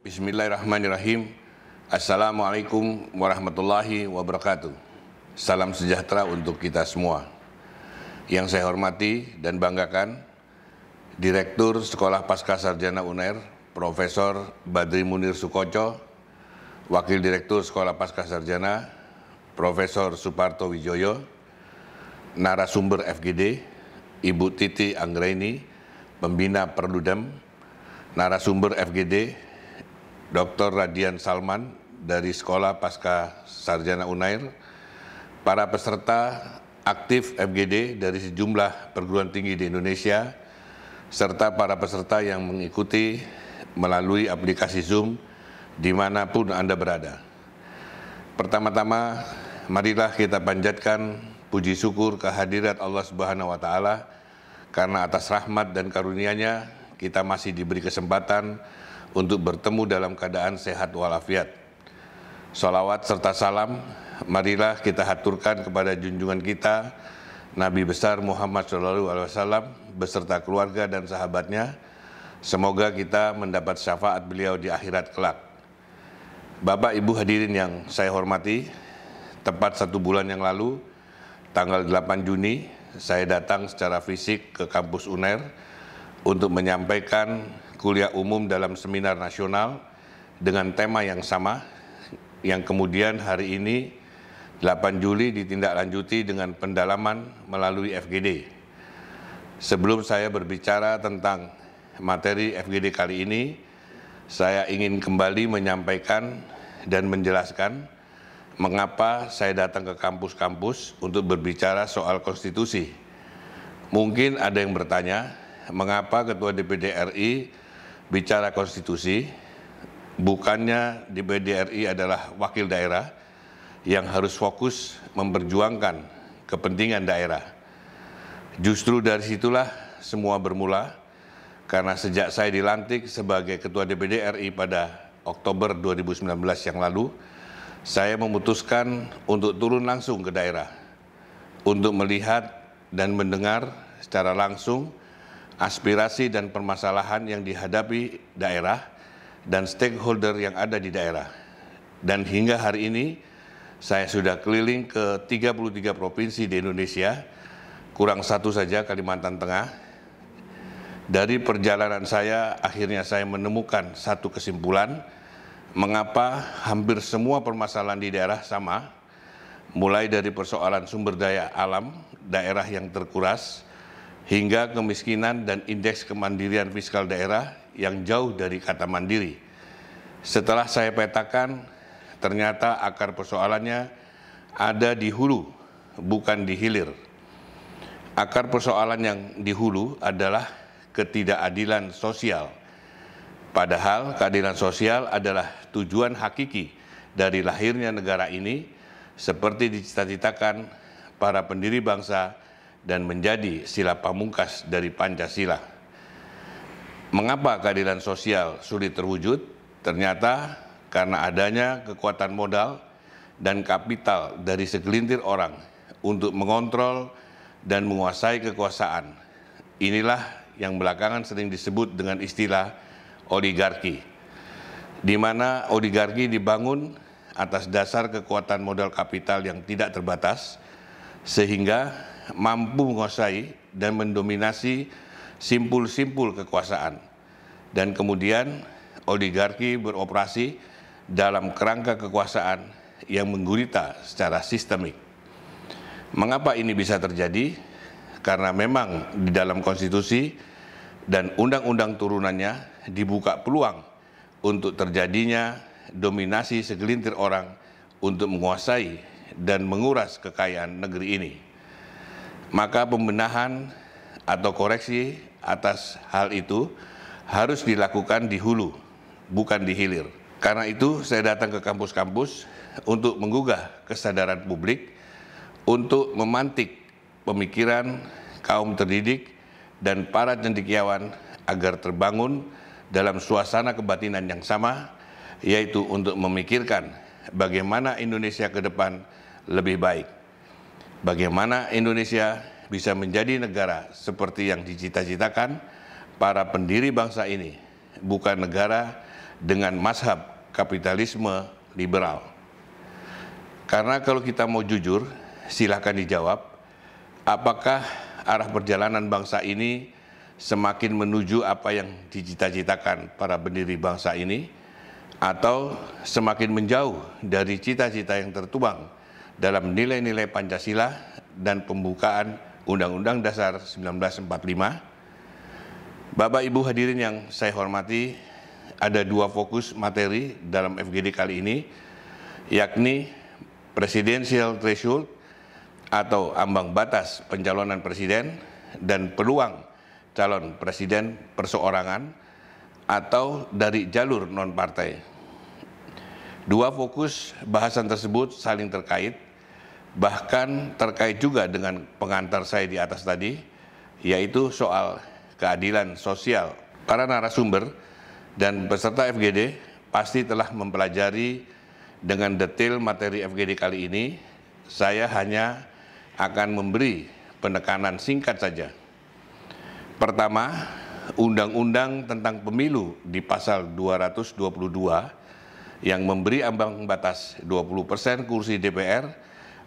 Bismillahirrahmanirrahim. Assalamualaikum warahmatullahi wabarakatuh. Salam sejahtera untuk kita semua. Yang saya hormati dan banggakan, Direktur Sekolah Pascasarjana UNER, Profesor Badri Munir Sukoco, Wakil Direktur Sekolah Pascasarjana, Profesor Suparto Wijoyo, narasumber FGD, Ibu Titi Anggraini, Pembina Perludem, narasumber FGD, Dr. Radian Salman dari Sekolah Pascasarjana UNAIR, para peserta aktif FGD dari sejumlah perguruan tinggi di Indonesia, serta para peserta yang mengikuti melalui aplikasi Zoom dimanapun Anda berada. Pertama-tama, marilah kita panjatkan puji syukur kehadirat Allah Subhanahu wa Ta'ala, karena atas rahmat dan karunia-Nya kita masih diberi kesempatan untuk bertemu dalam keadaan sehat walafiat. Sholawat serta salam marilah kita haturkan kepada junjungan kita Nabi besar Muhammad SAW beserta keluarga dan sahabatnya. Semoga kita mendapat syafaat beliau di akhirat kelak. Bapak Ibu hadirin yang saya hormati, tepat 1 bulan yang lalu, tanggal 8 Juni, saya datang secara fisik ke kampus UNER untuk menyampaikan kuliah umum dalam seminar nasional dengan tema yang sama, yang kemudian hari ini 8 Juli ditindaklanjuti dengan pendalaman melalui FGD. Sebelum saya berbicara tentang materi FGD kali ini, saya ingin kembali menyampaikan dan menjelaskan mengapa saya datang ke kampus-kampus untuk berbicara soal konstitusi. Mungkin ada yang bertanya, mengapa Ketua DPD RI bicara konstitusi? Bukannya DPD RI adalah wakil daerah yang harus fokus memperjuangkan kepentingan daerah. Justru dari situlah semua bermula, karena sejak saya dilantik sebagai Ketua DPD RI pada Oktober 2019 yang lalu, saya memutuskan untuk turun langsung ke daerah, untuk melihat dan mendengar secara langsung aspirasi dan permasalahan yang dihadapi daerah dan stakeholder yang ada di daerah. Dan hingga hari ini, saya sudah keliling ke 33 provinsi di Indonesia, kurang satu saja Kalimantan Tengah. Dari perjalanan saya, akhirnya saya menemukan satu kesimpulan, mengapa hampir semua permasalahan di daerah sama, mulai dari persoalan sumber daya alam, daerah yang terkuras, hingga kemiskinan dan indeks kemandirian fiskal daerah yang jauh dari kata mandiri. Setelah saya petakan, ternyata akar persoalannya ada di hulu, bukan di hilir. Akar persoalan yang di hulu adalah ketidakadilan sosial. Padahal keadilan sosial adalah tujuan hakiki dari lahirnya negara ini, seperti dicita-citakan para pendiri bangsa dan menjadi sila pamungkas dari Pancasila. Mengapa keadilan sosial sulit terwujud? Ternyata karena adanya kekuatan modal dan kapital dari segelintir orang untuk mengontrol dan menguasai kekuasaan. Inilah yang belakangan sering disebut dengan istilah oligarki, di mana oligarki dibangun atas dasar kekuatan modal kapital yang tidak terbatas, sehingga mampu menguasai dan mendominasi simpul-simpul kekuasaan. Dan kemudian oligarki beroperasi dalam kerangka kekuasaan yang menggurita secara sistemik. Mengapa ini bisa terjadi? Karena memang di dalam konstitusi dan undang-undang turunannya dibuka peluang untuk terjadinya dominasi segelintir orang untuk menguasai dan menguras kekayaan negeri ini. Maka pembenahan atau koreksi atas hal itu harus dilakukan di hulu, bukan di hilir. Karena itu saya datang ke kampus-kampus untuk menggugah kesadaran publik, untuk memantik pemikiran kaum terdidik dan para cendekiawan agar terbangun dalam suasana kebatinan yang sama, yaitu untuk memikirkan bagaimana Indonesia ke depan lebih baik. Bagaimana Indonesia bisa menjadi negara seperti yang dicita-citakan para pendiri bangsa ini, bukan negara dengan mazhab kapitalisme liberal. Karena kalau kita mau jujur, silakan dijawab, apakah arah perjalanan bangsa ini semakin menuju apa yang dicita-citakan para pendiri bangsa ini, atau semakin menjauh dari cita-cita yang tertuang dalam nilai-nilai Pancasila dan pembukaan Undang-Undang Dasar 1945? Bapak Ibu hadirin yang saya hormati, ada dua fokus materi dalam FGD kali ini, yakni Presidential Threshold atau ambang batas pencalonan presiden dan peluang calon presiden perseorangan atau dari jalur non-partai. Dua fokus bahasan tersebut saling terkait, bahkan terkait juga dengan pengantar saya di atas tadi, yaitu soal keadilan sosial. Para narasumber dan peserta FGD pasti telah mempelajari dengan detail materi FGD kali ini. Saya hanya akan memberi penekanan singkat saja. Pertama, Undang-Undang tentang Pemilu di pasal 222 yang memberi ambang batas 20% kursi DPR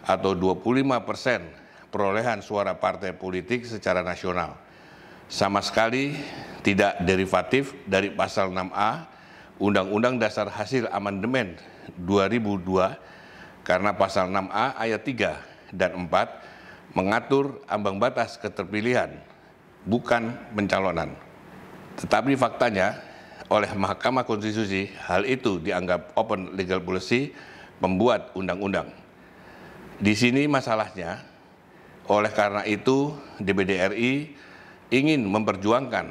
atau 25% perolehan suara partai politik secara nasional. Sama sekali tidak derivatif dari pasal 6A Undang-Undang Dasar Hasil Amandemen 2002, karena pasal 6A ayat 3 dan 4 mengatur ambang batas keterpilihan, bukan pencalonan. Tetapi faktanya oleh Mahkamah Konstitusi hal itu dianggap open legal policy pembuat undang-undang. Di sini masalahnya, oleh karena itu DPD RI ingin memperjuangkan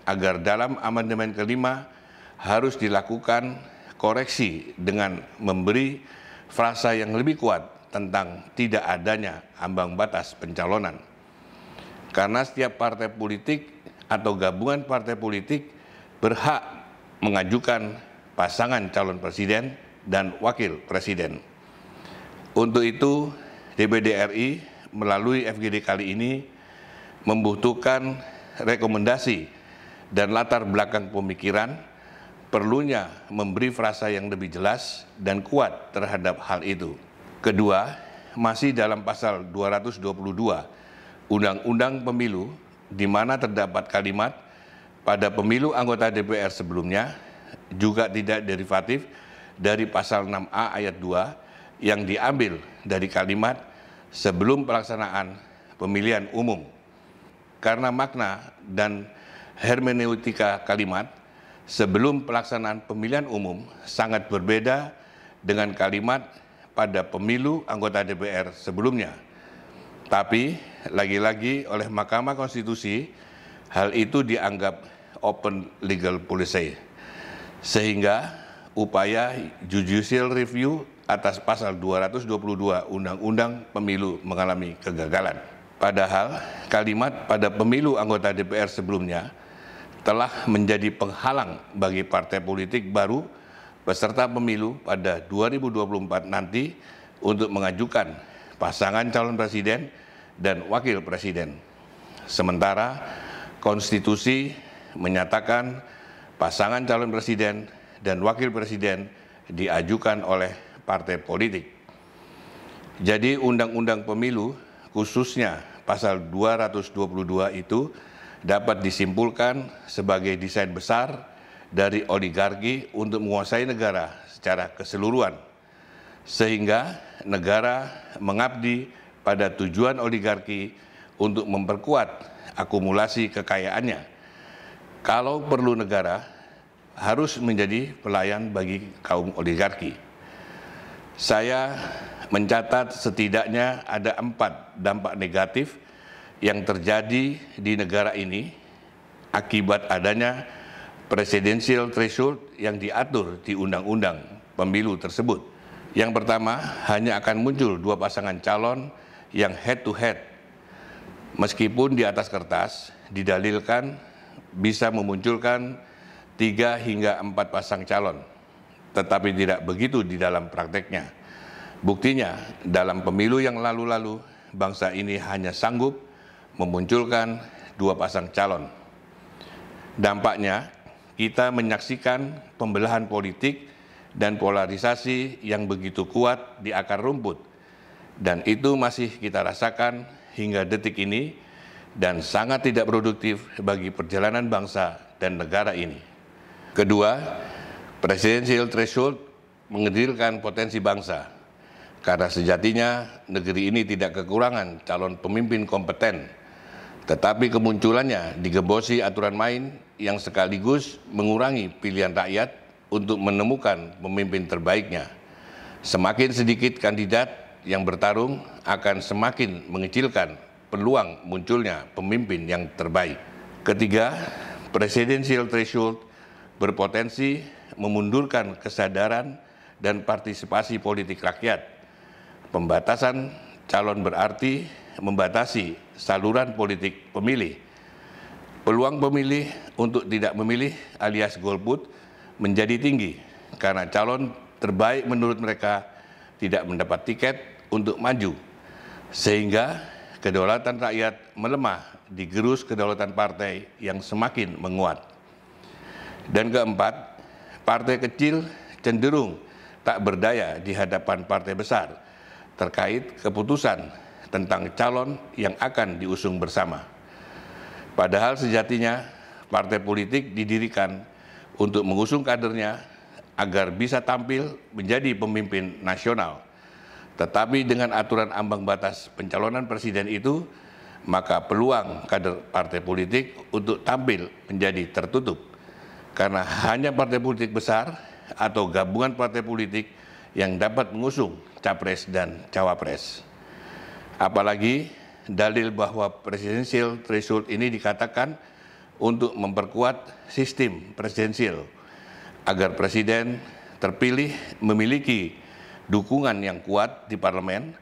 agar dalam amandemen kelima harus dilakukan koreksi dengan memberi frasa yang lebih kuat tentang tidak adanya ambang batas pencalonan. Karena setiap partai politik atau gabungan partai politik berhak mengajukan pasangan calon presiden dan wakil presiden. Untuk itu, DPD RI melalui FGD kali ini membutuhkan rekomendasi dan latar belakang pemikiran, perlunya memberi frasa yang lebih jelas dan kuat terhadap hal itu. Kedua, masih dalam pasal 222 Undang-Undang Pemilu, di mana terdapat kalimat pada pemilu anggota DPR sebelumnya, juga tidak derivatif dari pasal 6A ayat 2 yang diambil dari kalimat sebelum pelaksanaan pemilihan umum. Karena makna dan hermeneutika kalimat sebelum pelaksanaan pemilihan umum sangat berbeda dengan kalimat pada pemilu anggota DPR sebelumnya. Tapi lagi-lagi oleh Mahkamah Konstitusi hal itu dianggap open legal policy, sehingga upaya judicial review atas pasal 222 Undang-Undang Pemilu mengalami kegagalan. Padahal kalimat pada pemilu anggota DPR sebelumnya telah menjadi penghalang bagi partai politik baru peserta pemilu pada 2024 nanti untuk mengajukan pasangan calon presiden dan wakil presiden. Sementara konstitusi menyatakan pasangan calon presiden dan wakil presiden diajukan oleh partai politik. Jadi undang-undang pemilu khususnya pasal 222 itu dapat disimpulkan sebagai desain besar dari oligarki untuk menguasai negara secara keseluruhan, sehingga negara mengabdi pada tujuan oligarki untuk memperkuat akumulasi kekayaannya. Kalau perlu, negara harus menjadi pelayan bagi kaum oligarki. Saya mencatat setidaknya ada 4 dampak negatif yang terjadi di negara ini akibat adanya presidential threshold yang diatur di undang-undang pemilu tersebut. Yang pertama, hanya akan muncul 2 pasangan calon yang head to head. Meskipun di atas kertas didalilkan bisa memunculkan 3 hingga 4 pasang calon, tetapi tidak begitu di dalam prakteknya. Buktinya, dalam pemilu yang lalu-lalu, bangsa ini hanya sanggup memunculkan 2 pasang calon. Dampaknya, kita menyaksikan pembelahan politik dan polarisasi yang begitu kuat di akar rumput, dan itu masih kita rasakan hingga detik ini dan sangat tidak produktif bagi perjalanan bangsa dan negara ini. Kedua, presidensial threshold mengecilkan potensi bangsa, karena sejatinya negeri ini tidak kekurangan calon pemimpin kompeten, tetapi kemunculannya digembosi aturan main yang sekaligus mengurangi pilihan rakyat untuk menemukan pemimpin terbaiknya. Semakin sedikit kandidat yang bertarung akan semakin mengecilkan peluang munculnya pemimpin yang terbaik. Ketiga, presidensial threshold berpotensi memundurkan kesadaran dan partisipasi politik rakyat. Pembatasan calon berarti membatasi saluran politik pemilih. Peluang pemilih untuk tidak memilih alias golput menjadi tinggi karena calon terbaik menurut mereka tidak mendapat tiket untuk maju, sehingga kedaulatan rakyat melemah digerus kedaulatan partai yang semakin menguat. Dan keempat, partai kecil cenderung tak berdaya di hadapan partai besar terkait keputusan tentang calon yang akan diusung bersama. Padahal sejatinya partai politik didirikan untuk mengusung kadernya agar bisa tampil menjadi pemimpin nasional. Tetapi dengan aturan ambang batas pencalonan presiden itu, maka peluang kader partai politik untuk tampil menjadi tertutup. Karena hanya partai politik besar atau gabungan partai politik yang dapat mengusung capres dan cawapres. Apalagi dalil bahwa presidensial threshold ini dikatakan untuk memperkuat sistem presidensial agar presiden terpilih memiliki dukungan yang kuat di parlemen,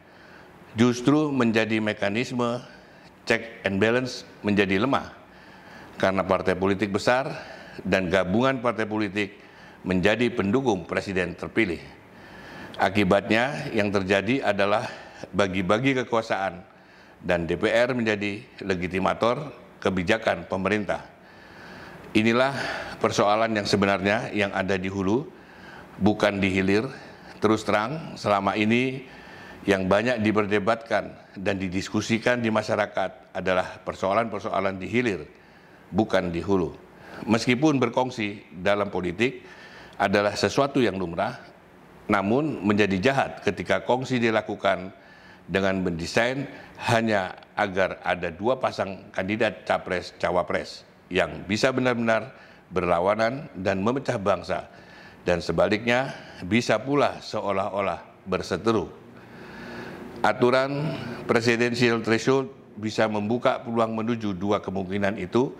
justru menjadi mekanisme check and balance menjadi lemah karena partai politik besar dan gabungan partai politik menjadi pendukung presiden terpilih. Akibatnya yang terjadi adalah bagi-bagi kekuasaan dan DPR menjadi legitimator kebijakan pemerintah. Inilah persoalan yang sebenarnya yang ada di hulu, bukan di hilir. Terus terang, selama ini yang banyak diperdebatkan dan didiskusikan di masyarakat adalah persoalan-persoalan di hilir, bukan di hulu. Meskipun berkongsi dalam politik adalah sesuatu yang lumrah, namun menjadi jahat ketika kongsi dilakukan dengan mendesain hanya agar ada dua pasang kandidat capres-cawapres yang bisa benar-benar berlawanan dan memecah bangsa, dan sebaliknya bisa pula seolah-olah berseteru. Aturan presidensial threshold bisa membuka peluang menuju dua kemungkinan itu,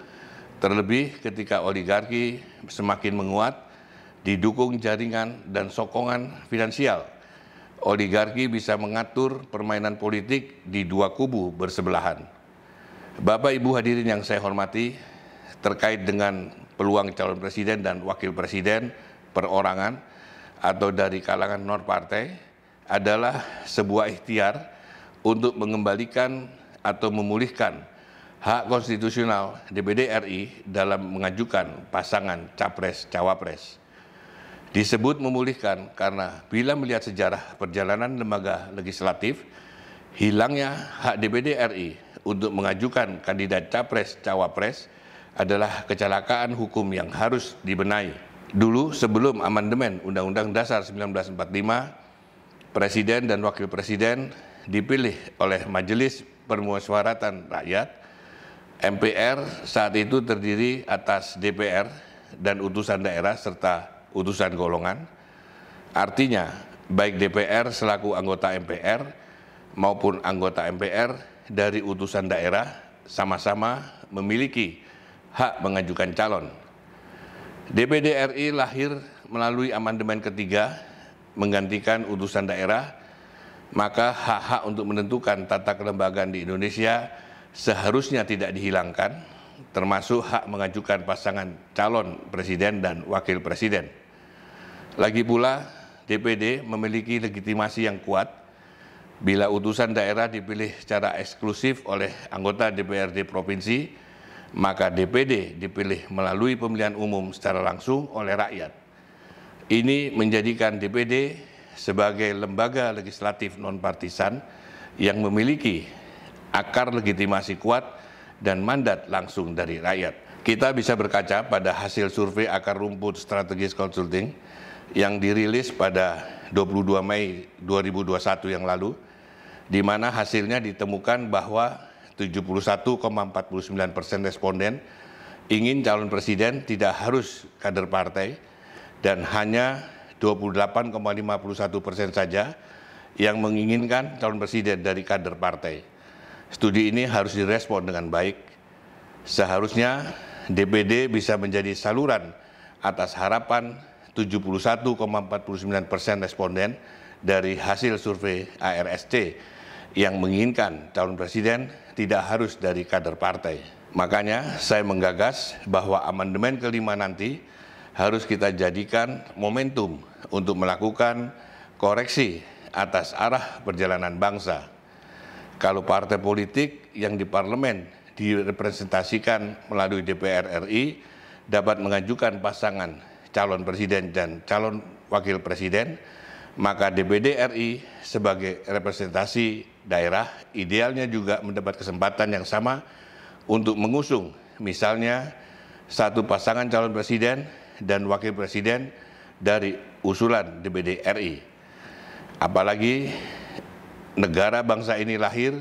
terlebih ketika oligarki semakin menguat, didukung jaringan dan sokongan finansial. Oligarki bisa mengatur permainan politik di dua kubu bersebelahan. Bapak Ibu hadirin yang saya hormati, terkait dengan peluang calon presiden dan wakil presiden perorangan atau dari kalangan non-partai adalah sebuah ikhtiar untuk mengembalikan atau memulihkan hak konstitusional DPD RI dalam mengajukan pasangan capres-cawapres. Disebut memulihkan karena bila melihat sejarah perjalanan lembaga legislatif, hilangnya hak DPD RI untuk mengajukan kandidat capres-cawapres adalah kecelakaan hukum yang harus dibenahi. Dulu sebelum amandemen Undang-Undang Dasar 1945, Presiden dan Wakil Presiden dipilih oleh Majelis Permusyawaratan Rakyat. MPR saat itu terdiri atas DPR dan utusan daerah serta utusan golongan. Artinya, baik DPR selaku anggota MPR maupun anggota MPR dari utusan daerah sama-sama memiliki hak mengajukan calon. DPD RI lahir melalui amandemen ketiga menggantikan utusan daerah, maka hak-hak untuk menentukan tata kelembagaan di Indonesia seharusnya tidak dihilangkan, termasuk hak mengajukan pasangan calon presiden dan wakil presiden. Lagi pula, DPD memiliki legitimasi yang kuat bila utusan daerah dipilih secara eksklusif oleh anggota DPRD provinsi, maka DPD dipilih melalui pemilihan umum secara langsung oleh rakyat. Ini menjadikan DPD sebagai lembaga legislatif non-partisan yang memiliki akar legitimasi kuat dan mandat langsung dari rakyat. Kita bisa berkaca pada hasil survei akar rumput strategis consulting yang dirilis pada 22 Mei 2021 yang lalu, di mana hasilnya ditemukan bahwa 71,49% responden ingin calon presiden tidak harus kader partai dan hanya 28,51% saja yang menginginkan calon presiden dari kader partai. Studi ini harus direspon dengan baik. Seharusnya DPD bisa menjadi saluran atas harapan 71,49% responden dari hasil survei ARSC yang menginginkan calon presiden tidak harus dari kader partai. Makanya saya menggagas bahwa amandemen kelima nanti harus kita jadikan momentum untuk melakukan koreksi atas arah perjalanan bangsa. Kalau partai politik yang di parlemen direpresentasikan melalui DPR RI dapat mengajukan pasangan calon presiden dan calon wakil presiden, maka DPD RI sebagai representasi daerah idealnya juga mendapat kesempatan yang sama untuk mengusung misalnya satu pasangan calon presiden dan wakil presiden dari usulan DPD RI. Apalagi negara bangsa ini lahir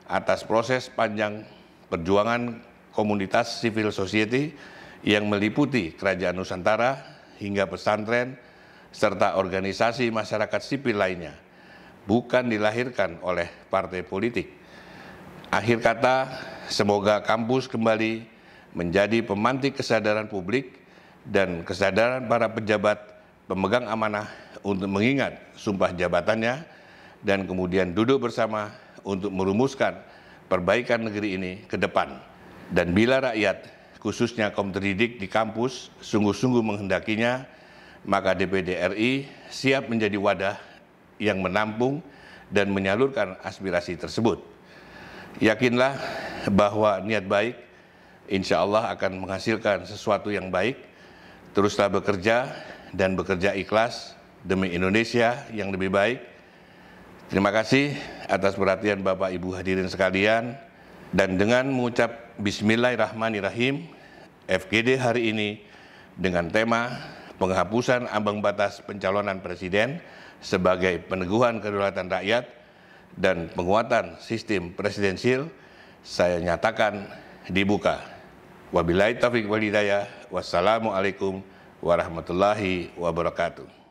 atas proses panjang perjuangan komunitas civil society yang meliputi Kerajaan Nusantara hingga pesantren serta organisasi masyarakat sipil lainnya, bukan dilahirkan oleh partai politik. Akhir kata, semoga kampus kembali menjadi pemantik kesadaran publik dan kesadaran para pejabat pemegang amanah untuk mengingat sumpah jabatannya dan kemudian duduk bersama untuk merumuskan perbaikan negeri ini ke depan. Dan bila rakyat, khususnya kaum terdidik di kampus, sungguh-sungguh menghendakinya, maka DPD RI siap menjadi wadah yang menampung dan menyalurkan aspirasi tersebut. Yakinlah bahwa niat baik insya Allah akan menghasilkan sesuatu yang baik. Teruslah bekerja dan bekerja ikhlas demi Indonesia yang lebih baik. Terima kasih atas perhatian Bapak Ibu hadirin sekalian. Dan dengan mengucap Bismillahirrahmanirrahim, FGD hari ini dengan tema penghapusan ambang batas pencalonan presiden sebagai peneguhan kedaulatan rakyat dan penguatan sistem presidensil, saya nyatakan dibuka. Wabillahi taufiq wal hidayah. Wassalamualaikum warahmatullahi wabarakatuh.